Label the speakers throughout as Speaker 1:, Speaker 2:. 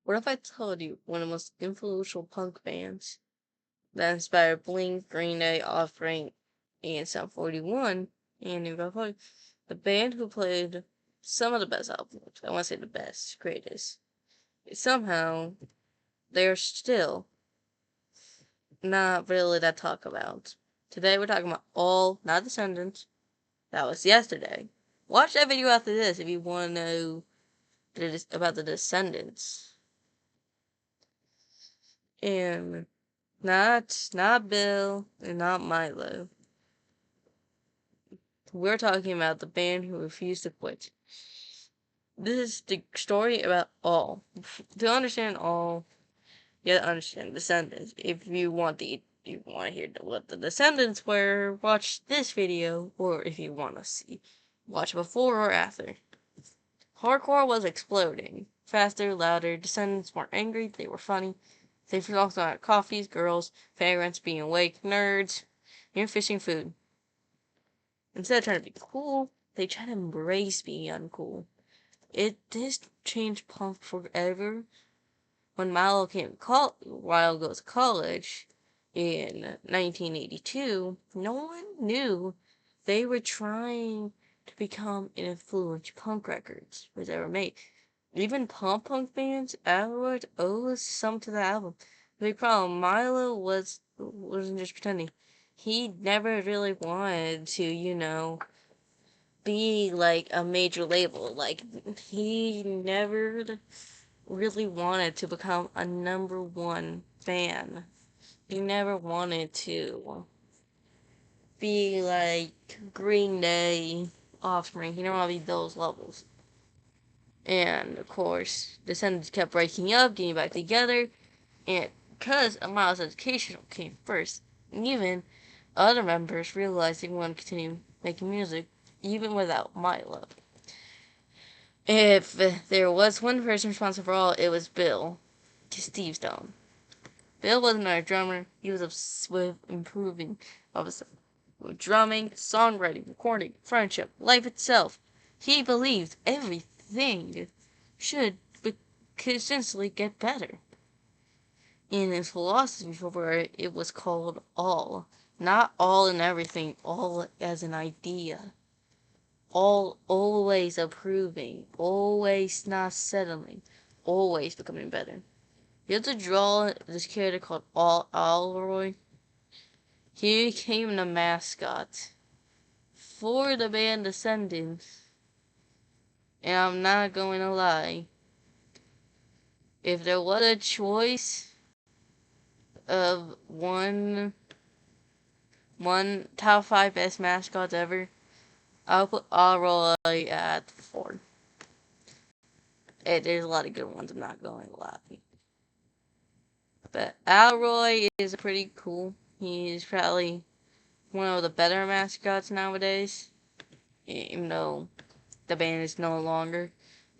Speaker 1: What if I told you one of the most influential punk bands that inspired Blink, Green Day, Offspring, and Sum 41, and New Republic, the band who played some of the best albums, I want to say the best, greatest, somehow they're still not really that talk about. Today we're talking about all, not Descendants. That was yesterday. Watch that video after this if you want to know about the Descendants. And not Bill and not Milo. We're talking about the band who refused to quit. This is the story about all. To understand all, you gotta understand Descendants. If you want to hear what the Descendants were, watch this video, or if you want to see, watch before or after. Hardcore was exploding. Faster, louder, Descendants were angry, they were funny. They also had coffees, girls, parents, being awake, nerds, and fishing food. Instead of trying to be cool, they try to embrace being uncool. This changed punk forever. When Milo goes to college in 1982, no one knew they were trying to become an influence punk records was ever made. Even punk bands afterwards owes some to the album. The big problem, Milo wasn't just pretending. He never really wanted to, be like a major label. Like, he never really wanted to become a number one fan. He never wanted to be like Green Day, Offspring. He never wanted to be those levels. And of course, Descendants kept breaking up, getting back together, and because Miles' education came first, even other members realized they wanted to continue making music, even without Milo. If there was one person responsible for all, it was Bill, Steve Stone. Bill wasn't our drummer, he was obsessed with improving with drumming, songwriting, recording, friendship, life itself. He believed everything should consistently get better. In his philosophy for it was called all. Not all in everything, all as an idea. All always approving, always not settling, always becoming better. You have to draw this character called Alroy. He became the mascot for the band Descendants. And I'm not going to lie. If there was a choice of one top 5 best mascots ever, I'll put Alroy at 4. There's a lot of good ones, I'm not going to lie. But Alroy is pretty cool. He's probably one of the better mascots nowadays. Even though the band is no longer.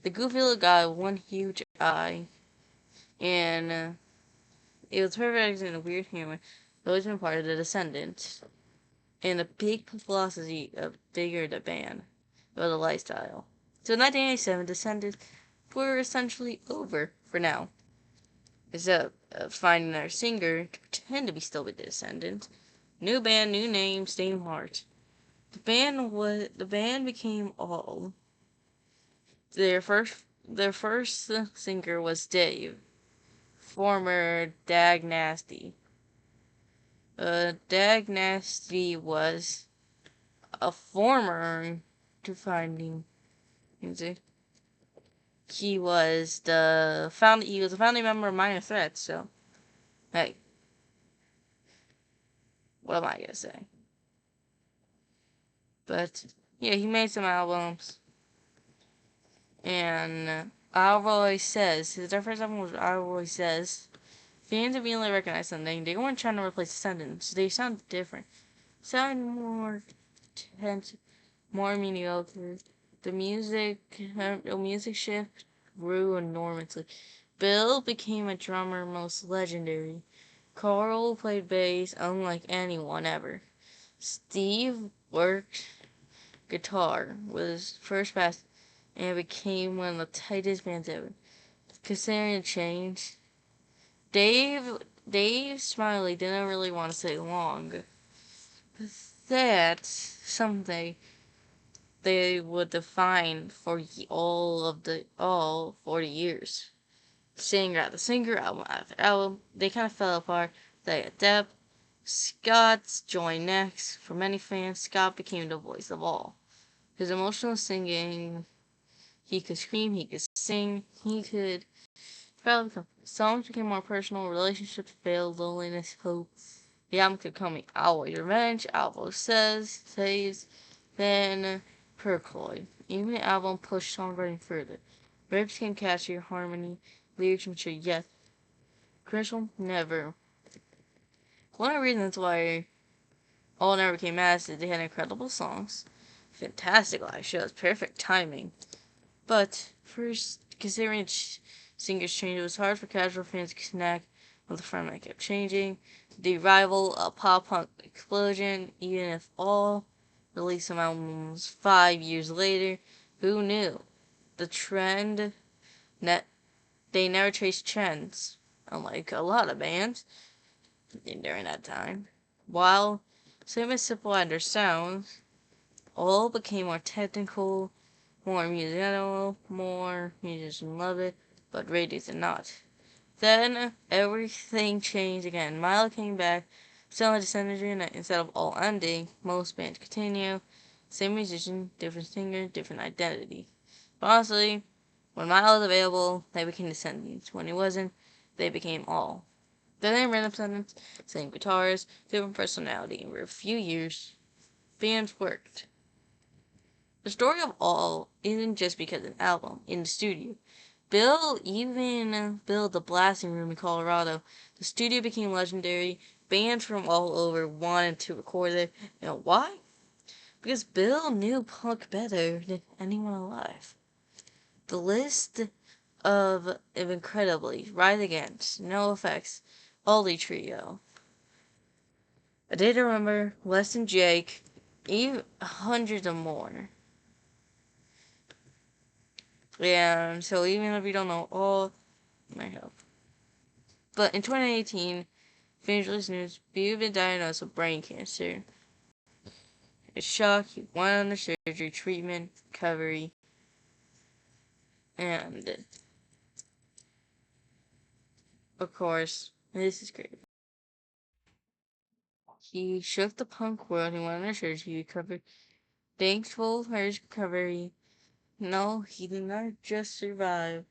Speaker 1: The goofy little guy with one huge eye. And it was perfect in a weird humor. It's always been part of the Descendants. And a big philosophy of bigger the band. Or the lifestyle. So in 1987, Descendants were essentially over for now. Instead of finding their singer to pretend to be still with the Descendants. New band, new name, same heart. The band became all. Their first singer was Dave, former Dag Nasty. Dag Nasty was a former to finding music. He was a founding member of Minor Threat, so hey, what am I gonna say? But yeah, he made some albums. And Alroy Says, their first album was Alroy Says. Fans immediately recognized something. They weren't trying to replace Descendants. They sounded different. Sounded more tense, more mediocre. The music shift grew enormously. Bill became a drummer most legendary. Carl played bass unlike anyone ever. Steve worked guitar with his first bass and became one of the tightest bands ever. considering the change, Dave Dave Smiley didn't really want to stay long. That's something they would define for all 40 years. Singer, album after album, they kind of fell apart. They had depth. Scott joined next. For many fans, Scott became the voice of all. His emotional singing, he could scream, he could sing, he could probably songs became more personal, relationships failed, loneliness, hope. The album could come Always Revenge, Alvo Saves, then Percloid. Even the album pushed songwriting further. Lyrics became catchier, harmony, lyrics mature, yet commercial never. One of the reasons why All Never Came As is they had incredible songs, fantastic live shows, perfect timing. But first, considering singers change, it was hard for casual fans to connect with the format kept changing. The arrival of pop punk explosion, even if all released some albums 5 years later, who knew? The trend, net, they never chased trends, unlike a lot of bands during that time. While same as simple as their sounds, all became more technical, more musical, more musicians love it, but radio did not. Then everything changed again. Milo came back, selling Descendents instead of all ending. Most bands continue. Same musician, different singer, different identity. But honestly, when Milo was available, they became Descendents. When he wasn't, they became all. Then they ran Descendents, same guitars, different personality. And for a few years, bands worked. The story of All isn't just because of an album in the studio. Bill even built the blasting room in Colorado. The studio became legendary. Bands from all over wanted to record it. You know why? Because Bill knew punk better than anyone alive. The list of incredibly Rise Against, No Effects, Ollie Trio, A Day to Remember, Less Than Jake, even hundreds of more. And so even if you don't know all, my help. But in 2018, Fangela's news, Beau been diagnosed with brain cancer. It's shock, he went under surgery, treatment, recovery, and of course, this is great. He shook the punk world, he went under surgery, he recovered. Thankful for his recovery. No, he did not just survive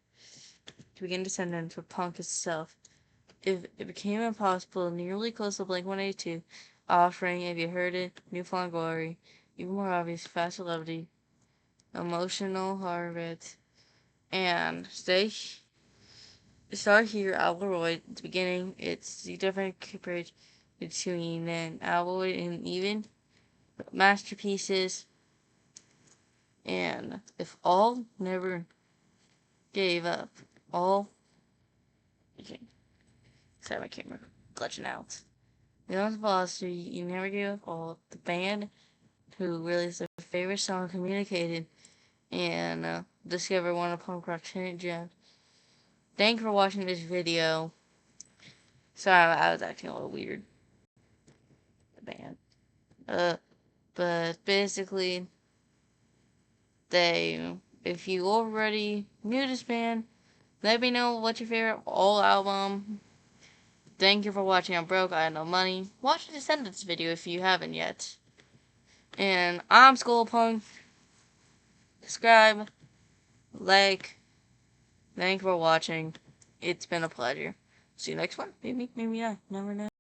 Speaker 1: to begin Descendants with punk itself. If it became impossible, nearly close to Blink-182, Offspring, if you heard it, Newfound Glory, even more obvious, Fast Celebrity, Emotional Harvest, and start here, Alvaroid. At the beginning, it's the different bridge between an Alvaroid and even masterpieces, and if all never gave up, all. Okay, sorry, my camera glitching out. Beyond Velocity, You Never Gave Up All, the band who released their favorite song, Communicated, and discovered one of punk rock's hidden gems. Thank you for watching this video. Sorry, I was acting a little weird. The band. But basically, if you already knew this band, let me know what's your favorite all album. Thank you for watching. I'm broke. I have no money. Watch the Descendants video if you haven't yet. And I'm Skullpunk. Subscribe, like. Thank you for watching. It's been a pleasure. See you next one. Maybe not. Never know.